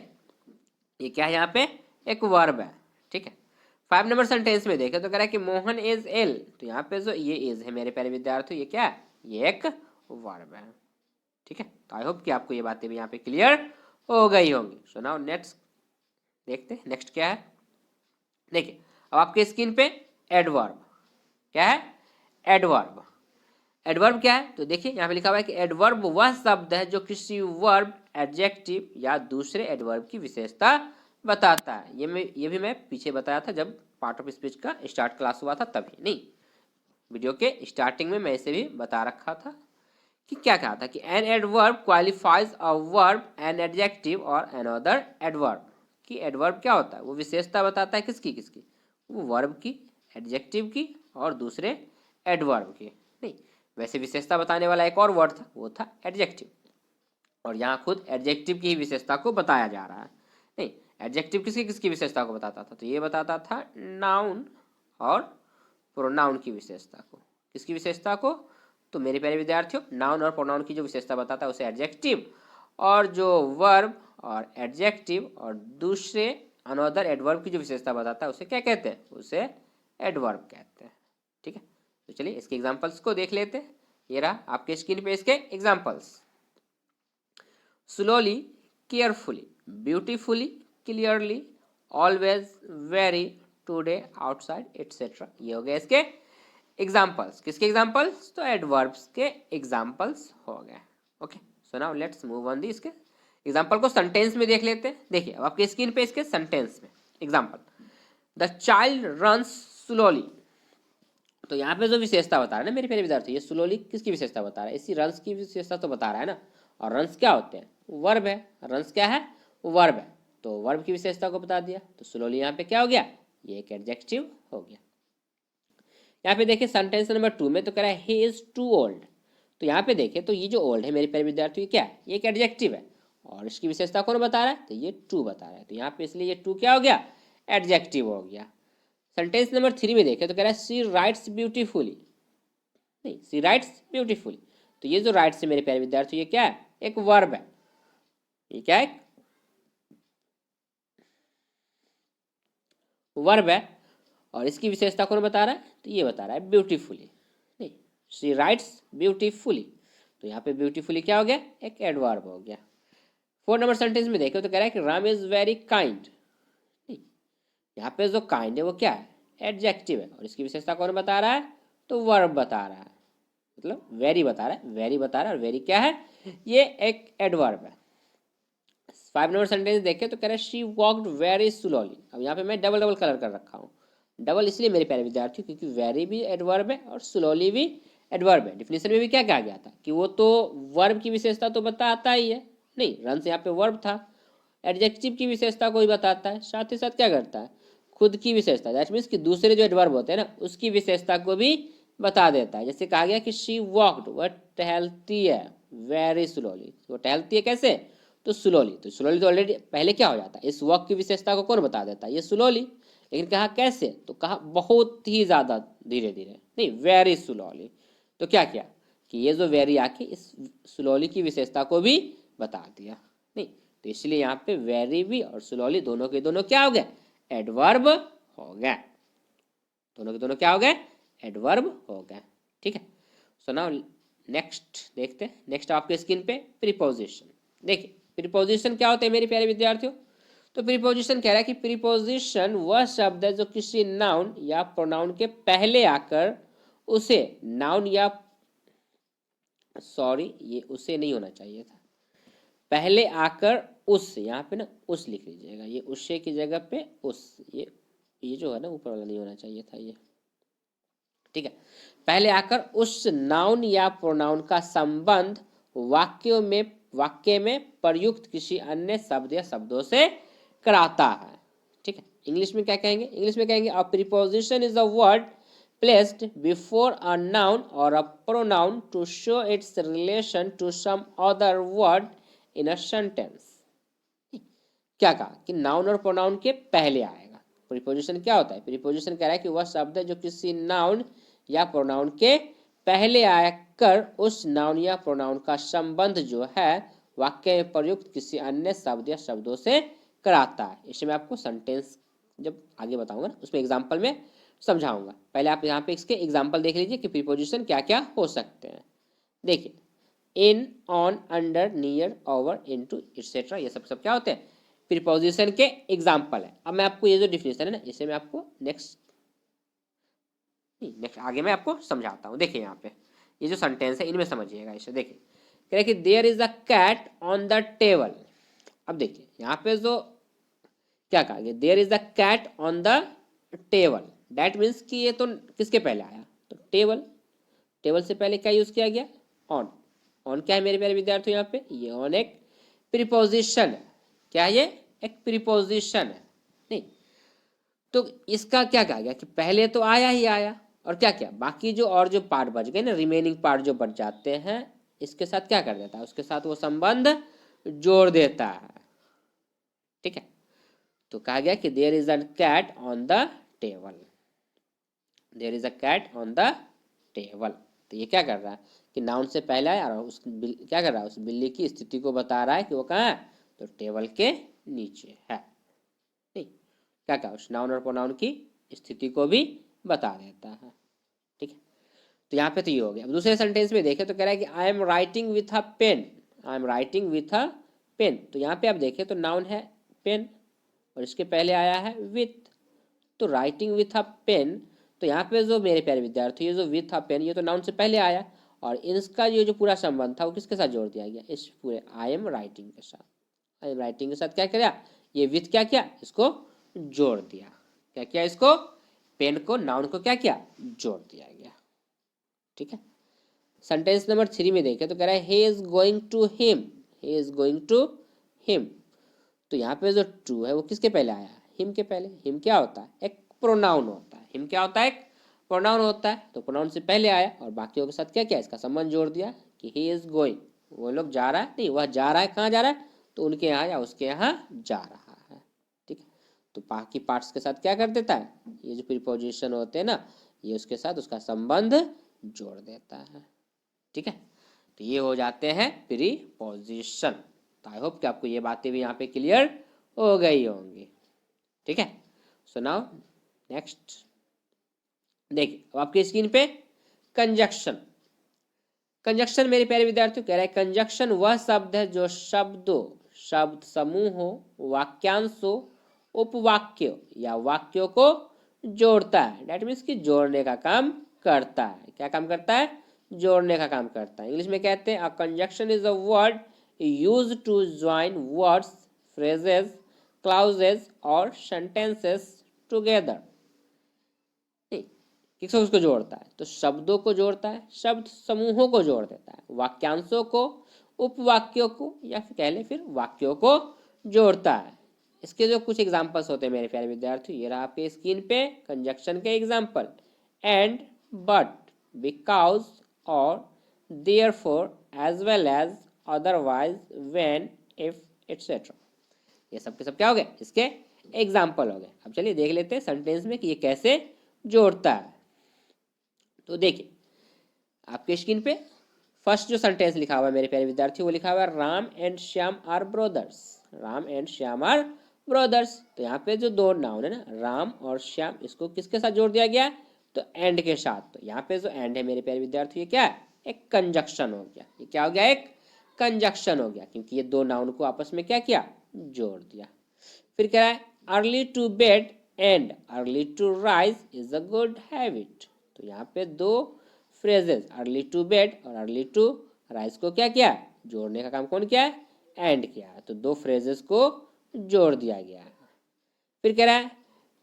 ये क्या है यहाँ पे, एक वर्ब है। ठीक है, 5 नंबर सेंटेंस में देखे तो कह रहा है कि मोहन इज इल, तो यहाँ पे जो ये इज है मेरे प्यारे विद्यार्थी ये क्या है, ये एक वर्ब है। ठीक है, तो आई होप कि आपको ये बातें भी यहाँ पे क्लियर हो गई होंगी। सो नाउ नेक्स्ट देखते हैं, नेक्स्ट क्या है। देखिए अब आपके स्क्रीन पे एडवर्ब, क्या है, एडवर्ब। एडवर्ब क्या है, तो देखिए यहाँ पे लिखा हुआ है कि एडवर्ब वह शब्द है जो किसी वर्ब, एडजेक्टिव या दूसरे एडवर्ब की विशेषता बताता है। ये भी मैं पीछे बताया था जब पार्ट ऑफ स्पीच का स्टार्ट क्लास हुआ था तभी, नहीं वीडियो के स्टार्टिंग में मैं इसे भी बता रखा था कि क्या कहा था कि an adverb qualifies a verb, an adjective और एन अदर एडवर्ब, कि एडवर्ब क्या होता है, वो विशेषता बताता है किसकी किसकी, वो वर्ब की, एडजेक्टिव की और दूसरे एडवर्ब की। नहीं, वैसे विशेषता बताने वाला एक और वर्ड था, वो था एडजेक्टिव, और यहाँ खुद एडजेक्टिव की ही विशेषता को बताया जा रहा है। नहीं, एडजेक्टिव किसकी किसकी विशेषता को बताता था, तो ये बताता था नाउन और प्रोनाउन की विशेषता को। किसकी विशेषता को, तो मेरे प्यारे विद्यार्थियों नाउन और प्रोनाउन की जो विशेषता बताता है उसे एडजेक्टिव, और जो वर्ब और एडजेक्टिव और दूसरे अनदर एडवर्ब की जो विशेषता बताता है उसे क्या कहते हैं, उसे एडवर्ब कहते हैं। ठीक है, तो चलिए इसके एग्जांपल्स को देख लेते हैं। ये रहा आपके स्क्रीन पे इसके examples. Slowly, carefully, beautifully, clearly, always, very, today, outside, etcetera, ये हो गए इसके एग्जाम्पल्स। किसके एग्जाम्पल्स, तो एडवर्ब्स के एग्जाम्पल्स हो गए। Okay, so now let's move on the, इसके एग्जाम्पल को सेंटेंस में देख लेते हैं। देखिए अब आपके स्क्रीन पे इसके सेंटेंस में example, the child runs slowly, तो यहाँ पे जो विशेषता बता रहा है ना मेरे प्यारे विद्यार्थी, ये स्लोली किसकी विशेषता बता रहा है, इसी रन्स की विशेषता तो बता रहा है ना, और रन्स क्या होते हैं, वर्ब है, रन्स क्या है, वर्ब है, तो वर्ब की विशेषता को बता दिया, तो स्लोली यहाँ पे क्या हो गया, ये एक एडजेक्टिव हो गया। यहाँ पे देखिए सेंटेंस नंबर 2 में तो कह रहा है ही इज टू ओल्ड, तो यहाँ पे देखिए तो ये जो ओल्ड है मेरे प्यारे विद्यार्थी क्या है, ये एक एडजेक्टिव है, और इसकी विशेषता कौन बता रहा है, तो ये टू बता रहा है, तो यहाँ पे इसलिए ये टू क्या हो गया, एडजेक्टिव हो गया। सेंटेंस नंबर 3 में देखें तो कह रहा है सी राइट्स ब्यूटीफुली, नहीं सी राइट्स ब्यूटीफुली, तो ये जो राइट्स है मेरे प्यारे विद्यार्थी ये क्या है, एक वर्ब है, ये क्या है, वर्ब है, और इसकी विशेषता कौन बता रहा है, तो ये बता रहा है ब्यूटीफुली, नहीं शी राइट्स ब्यूटीफुली, तो यहाँ पे ब्यूटीफुली क्या हो गया, एक एडवर्ब हो गया। 4 नंबर सेंटेंस में देखो तो कह रहा है कि राम इज वेरी काइंड, यहाँ पे जो काइंड है वो क्या है, एडजेक्टिव है, और इसकी विशेषता कौन बता रहा है, तो वर्ब बता रहा है, मतलब वेरी बता रहा है, वेरी बता रहा है, और वेरी क्या है, ये एक एडवर्ब है। 5 नंबर सेंटेंस देखें तो कह रहा है शी वॉक्ड वेरी स्लोली, अब यहाँ पे मैं डबल डबल कलर कर रखा हूँ, डबल इसलिए मेरे प्यारे विद्यार्थी क्योंकि वेरी भी एडवर्ब है और स्लोली भी एडवर्ब है। डिफिनेशन में भी क्या कहा गया था कि वो तो वर्ब की विशेषता तो बताता ही है, नहीं रन से यहाँ पे वर्ब था, एडजेक्टिव की विशेषता को ही बताता है, साथ ही साथ क्या करता है, खुद की विशेषता, दैट मीन्स कि दूसरे जो एडवर्ब होते हैं ना उसकी विशेषता को भी बता देता है। जैसे कहा गया कि शी वॉक्ड, वह टहलती है, वेरी स्लोली, वो टहलती है कैसे, तो स्लोली, तो स्लोली तो ऑलरेडी पहले क्या हो जाता है, इस वॉक की विशेषता को कौन बता देता है, ये स्लोली, लेकिन कहा कैसे, तो कहा बहुत ही ज़्यादा धीरे धीरे, नहीं वेरी स्लोली, तो क्या किया कि ये जो वेरी आके इस स्लोली की विशेषता को भी बता दिया, नहीं तो इसलिए यहाँ पे वेरी भी और स्लोली दोनों के दोनों क्या हो गए, एडवर्ब हो गया। दोनों के दोनों क्या हो गए? एडवर्ब हो गए। ठीक है। सो नाउ नेक्स्ट देखते हैं। नेक्स्ट आपके स्क्रीन पे प्रीपोजिशन। देखिए प्रीपोजिशन क्या होते हैं मेरे प्यारे विद्यार्थियों। तो प्रीपोजिशन कह रहा है कि प्रीपोजिशन वह शब्द है जो किसी नाउन या प्रोनाउन के पहले आकर उसे नाउन या सॉरी ये उसे नहीं होना चाहिए था, पहले आकर उस, यहाँ पे ना उस लिख लीजिएगा, ये उससे की जगह पे उस, ये जो है ना ऊपर वाला नहीं होना चाहिए था ये। ठीक है। पहले आकर उस नाउन या प्रोनाउन का संबंध वाक्य में प्रयुक्त किसी अन्य शब्द या शब्दों से कराता है। ठीक है। इंग्लिश में क्या कहेंगे? इंग्लिश में कहेंगे अ preposition is a word placed before a noun or a pronoun to show its relation to some other word in a sentence। क्या कहा कि नाउन और प्रोनाउन के पहले आएगा। प्रीपोजिशन क्या होता है? प्रीपोजिशन कह रहा है कि वह शब्द है जो किसी नाउन या प्रोनाउन के पहले आकर उस नाउन या प्रोनाउन का संबंध जो है वाक्य में प्रयुक्त किसी अन्य शब्द या शब्दों से कराता है। इसे मैं आपको सेंटेंस जब आगे बताऊंगा उसमें एग्जाम्पल में समझाऊंगा। पहले आप यहाँ पे इसके एग्जाम्पल देख लीजिए कि प्रीपोजिशन क्या क्या हो सकते हैं। देखिए in, on, under, near, over, into, etcetera, ये सब क्या होते हैं? प्रीपोजिशन के एग्जाम्पल है। अब मैं आपको ये जो डिफिनेशन है ना इसे मैं आपको नेक्स्ट आगे मैं आपको समझाता हूँ। देखिए यहाँ पे ये जो सेंटेंस है इनमें समझिएगा इसे। देखिए कह रहे कि there is a cat on the table. अब देखिए यहाँ पे जो क्या कहा गया, there is a cat on the table, that means कि ये तो किसके पहले आया? तो टेबल, टेबल से पहले क्या यूज किया गया? ऑन। ऑन क्या है मेरे प्यारे विद्यार्थियों? यहाँ पे ये ऑन एक प्रीपोजिशन है। क्या ये? एक प्रीपोजिशन है। नहीं तो इसका क्या कहा गया कि पहले तो आया ही आया और क्या क्या बाकी जो और जो पार्ट बच गए ना, रिमेनिंग पार्ट जो बच जाते हैं इसके साथ क्या कर देता है? उसके साथ वो संबंध जोड़ देता है। ठीक है। तो कहा गया कि there is a cat on the table, there is a cat on the table. तो ये क्या कर रहा है कि नाउन से पहले है और उस क्या कर रहा है? उस बिल्ली की स्थिति को बता रहा है कि वो कहाँ है? तो टेबल के नीचे है। नहीं क्या कहा? उस नाउन और प्रोनाउन की स्थिति को भी बता देता है। ठीक है। तो यहाँ पे तो ये हो गया। अब दूसरे सेंटेंस में देखें तो कह रहा है कि I am writing with a pen, I am writing with a pen. तो यहाँ पे आप देखें तो नाउन है पेन और इसके पहले आया है विथ, तो राइटिंग विथ अ पेन। तो यहाँ पे जो मेरे प्यारे विद्यार्थी ये जो विथ अ पेन ये तो नाउन से पहले आया और इसका ये जो पूरा संबंध था वो किसके साथ जोड़ दिया गया? इस पूरे आई एम राइटिंग के साथ। आई एम राइटिंग के साथ क्या किया? ये विथ क्या किया? इसको जोड़ दिया। क्या किया? इसको पेन को नाउन को क्या किया? जोड़ दिया गया। ठीक है। सेंटेंस नंबर 3 में देखें तो कह रहा है he is going to him, he is going to him. तो यहाँ पे जो टू है वो किसके पहले आया? हिम के पहले। हिम क्या होता है? एक प्रोनाउन होता है। हिम क्या होता है? एक प्रोनाउन होता है। तो प्रोनाउन से पहले आया और बाकियों के साथ क्या किया? इसका संबंध जोड़ दिया कि ही इज गोइंग, वो लोग जा रहा है, नहीं वह जा रहा है। कहाँ जा रहा है? तो उनके यहाँ या उसके यहाँ जा रहा है। ठीक है। तो बाकी पार्ट्स के साथ क्या कर देता है? ये जो प्रीपोजिशन होते हैं ना ये उसके साथ उसका संबंध जोड़ देता है। ठीक है। तो ये हो जाते हैं प्रीपोजिशन। तो आई होप कि आपको ये बातें भी यहाँ पे क्लियर हो गई होंगी। ठीक है। सो नाउ नेक्स्ट देखिए अब आपकी स्क्रीन पे कंजक्शन। कंजक्शन मेरे प्यारे विद्यार्थियों कह रहा है कंजक्शन वह शब्द है जो शब्दों, शब्द समूहों, वाक्यांशों, उपवाक्यों या वाक्यों को जोड़ता है। डेट मीन्स कि जोड़ने का काम करता है। क्या काम करता है? जोड़ने का काम करता है। इंग्लिश में कहते हैं a conjunction is a word use to join words, phrases, clauses और सेंटेंसेस टुगेदर। किसको उसको जोड़ता है? तो शब्दों को जोड़ता है, शब्द समूहों को जोड़ देता है, वाक्यांशों को, उपवाक्यों को या फिर कह लें फिर वाक्यों को जोड़ता है। इसके जो कुछ एग्जांपल्स होते हैं मेरे प्यारे विद्यार्थी ये रहा आपके स्क्रीन पे कंजक्शन के एग्जांपल। एंड, बट, बिकॉज और therefore, as well as, otherwise, when, if, etcetera. ये सब के सब क्या हो गए? इसके एग्जाम्पल हो गए। अब चलिए देख लेते हैं सेंटेंस में कि ये कैसे जोड़ता है। तो देखिए आपके स्क्रीन पे फर्स्ट जो सेंटेंस लिखा हुआ है मेरे प्यारे विद्यार्थी वो लिखा हुआ है Ram and Shyam are brothers. Ram and Shyam are brothers. तो यहाँ पे जो दो नाउन है ना, राम और श्याम, इसको किसके साथ जोड़ दिया गया? तो एंड के साथ। तो यहाँ पे जो एंड है मेरे प्यारे विद्यार्थी, ये क्या है? एक कंजक्शन हो गया। ये क्या हो गया? एक कंजक्शन हो गया, क्योंकि ये दो नाउन को आपस में क्या किया? जोड़ दिया। फिर क्या है? Early to bed and early to rise is a good habit. तो यहाँ पे दो फ्रेजेस, अर्ली टू बेड और अर्ली टू राइज को क्या किया? जोड़ने का काम कौन किया है? एंड किया है। तो दो फ्रेजेस को जोड़ दिया गया है। फिर कह रहा है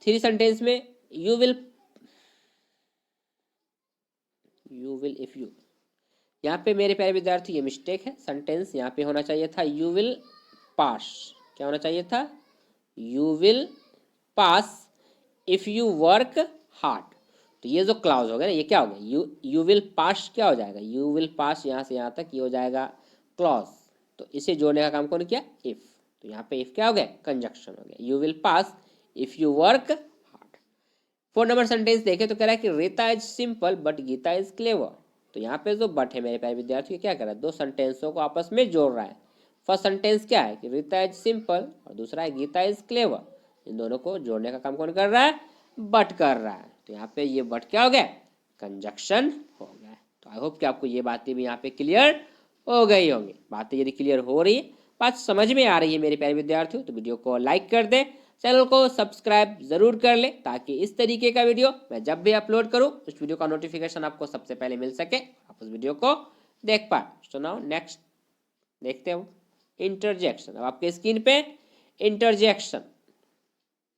थ्री सेंटेंस में यू विल इफ यू, यहाँ पे मेरे प्यारे विद्यार्थी ये मिस्टेक है। सेंटेंस यहाँ पे होना चाहिए था यू विल पास। क्या होना चाहिए था? You will pass if you work hard. तो ये जो क्लाउज हो गया ना, ये क्या हो गया? यू विल पास क्या हो जाएगा? यू विल पास यहाँ से यहाँ तक ये हो जाएगा क्लॉज। तो इसे जोड़ने का काम कौन किया? इफ। तो यहाँ पे इफ क्या हो गया? कंजक्शन हो गया। You will pass if you work hard. 4 number sentence देखे तो कह रहा है कि Rita is simple but Gita is clever. तो यहाँ पे जो बट है मेरे प्यारे विद्यार्थी, क्या कर रहा है? दो सेंटेंसों को आपस में जोड़ रहा है। फर्स्ट सेंटेंस क्या है? कि रीता इज सिंपल, और दूसरा है गीता इज क्लेवर। इन दोनों को जोड़ने का काम कौन कर रहा है? बट कर रहा है। तो यहाँ पे ये बट क्या हो गया? कंजक्शन हो गया। तो आई होप कि आपको ये बातें भी यहाँ पे क्लियर हो गई होंगी। बातें यदि क्लियर हो रही है, बात समझ में आ रही है मेरे प्यारे विद्यार्थियों, तो वीडियो को लाइक कर दें, चैनल को सब्सक्राइब जरूर कर ले, ताकि इस तरीके का वीडियो मैं जब भी अपलोड करूं उस वीडियो का नोटिफिकेशन आपको सबसे पहले मिल सके, आप उस वीडियो को देख पाए। सो नाउ नेक्स्ट देखते हो इंटरजेक्शन। अब आपके स्क्रीन पे इंटरजेक्शन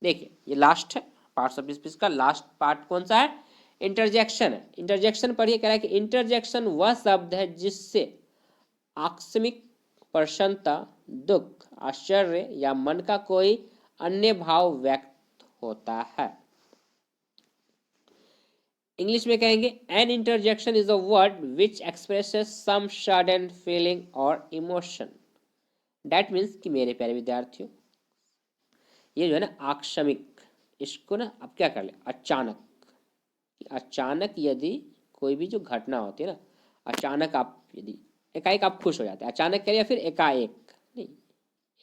देखिए, ये लास्ट है पार्ट्स ऑफ स्पीच का लास्ट पार्ट कौन सा है? इंटरजेक्शन है। इंटरजेक्शन पढ़िए। कह रहा है कि इंटरजेक्शन वह शब्द है जिससे आकस्मिक प्रसन्नता, दुख, आश्चर्य या मन का कोई अन्य भाव व्यक्त होता है। इंग्लिश में कहेंगे an interjection is a word which expresses some sudden feeling और इमोशन। दैट मीन्स कि मेरे प्यारे विद्यार्थियों, ये जो है ना आकस्मिक, इसको ना आप क्या कर ले? अचानक। अचानक यदि कोई भी जो घटना होती है ना, अचानक आप यदि एकाएक आप खुश हो जाते हैं, अचानक कह या फिर एकाएक नहीं,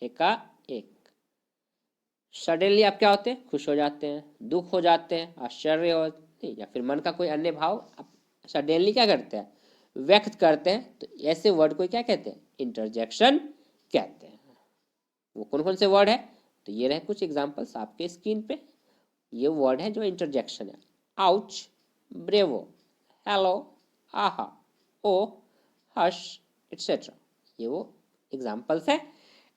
एकाएक सडनली आप क्या होते हैं? खुश हो जाते हैं, दुख हो जाते हैं, आश्चर्य हो नहीं, या फिर मन का कोई अन्य भाव आप सडनली क्या करते हैं? व्यक्त करते हैं। तो ऐसे वर्ड को क्या कहते हैं? इंटरजेक्शन कहते हैं। वो कौन कौन से वर्ड है? तो ये रहे कुछ एग्जांपल्स आपके स्क्रीन पे। ये वर्ड है जो इंटरजेक्शन है। आउच, ब्रेवो, हेलो, आहा, ओ, हश, एटसेट्रा। ये वो एग्जांपल्स है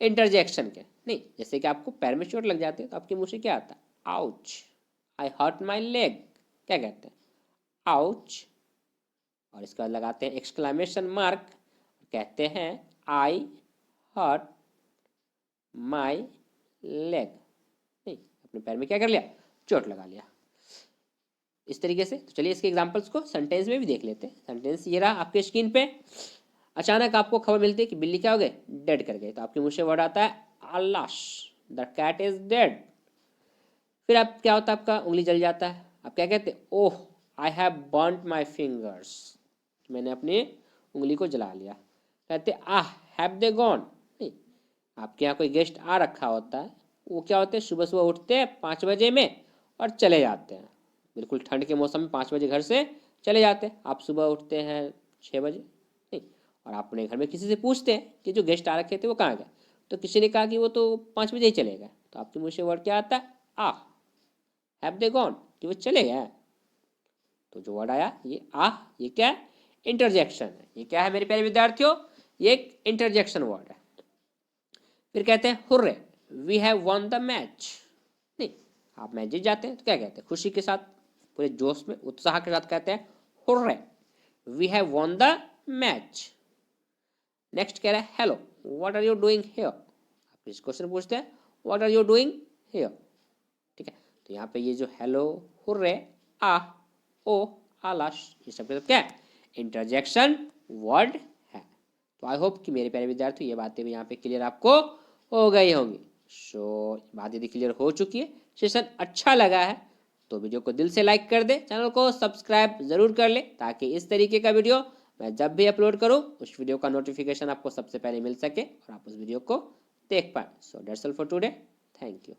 इंटरजेक्शन के। नहीं, जैसे कि आपको पैर में चोट लग जाती है तो आपके मुंह से क्या आता है? Ouch. I hurt my leg, क्या कहते हैं? आउच। और इसके बाद लगाते हैं एक्सक्लेमेशन मार्क, कहते हैं आई हर्ट माई लेग। नहीं, अपने पैर में क्या कर लिया? चोट लगा लिया। इस तरीके से। तो चलिए इसके एग्जांपल्स को सेंटेंस में भी देख लेते हैं। सेंटेंस ये रहा आपके स्क्रीन पे। अचानक आपको खबर मिलती है कि बिल्ली क्या हो गए? डेड कर गए। तो आपके मुंह से वर्ड आता है अल्लाश, द कैट इज डेड। फिर आप क्या होता है? आपका उंगली जल जाता है। आप क्या कहते हैं? Oh I have burned my fingers, मैंने अपनी उंगली को जला लिया। कहते आह हैव दे गॉन। नहीं, आपके यहाँ कोई गेस्ट आ रखा होता है, वो क्या होते हैं? सुबह सुबह उठते हैं 5 बजे में और चले जाते हैं। बिल्कुल ठंड के मौसम में 5 बजे घर से चले जाते हैं। आप सुबह उठते हैं 6 बजे नहीं, और आप अपने घर में किसी से पूछते हैं कि जो गेस्ट आ रखे थे वो कहाँ गए? तो किसी ने कहा कि वो तो 5 बजे ही चले गए। तो आपके मुँह से वर्ड क्या आता है? आह हैव दे गॉन, कि वो चले गए। तो जो वर्ड आया ये आह, ये क्या है? इंटरजेक्शन है। ये क्या है मेरे प्यारे विद्यार्थियों? ये एक इंटरजेक्शन वर्ड है। फिर कहते हैं hurray, we have won the match. नहीं, आप मैच जीत जाते हैं तो क्या कहते हैं? खुशी के साथ, पूरे जोश में, उत्साह के साथ कहते हैं hurray, we have won the match. Next कह रहा है hello, what are you doing here. आप इस क्वेश्चन पूछते हैं what are you doing here. ठीक है, तो यहाँ पे ये जो हेलो, हुर्रे, आह, ओ, आलाश, ये सब क्या है? इंटरजेक्शन वर्ड है। तो आई होप कि मेरे प्यारे विद्यार्थी ये बातें भी यहाँ पे क्लियर आपको हो गई होंगी। सो बात यदि क्लियर हो चुकी है, सेशन अच्छा लगा है तो वीडियो को दिल से लाइक कर दे, चैनल को सब्सक्राइब जरूर कर ले, ताकि इस तरीके का वीडियो मैं जब भी अपलोड करूँ उस वीडियो का नोटिफिकेशन आपको सबसे पहले मिल सके और आप उस वीडियो को देख पाए। So that's all for today. Thank you.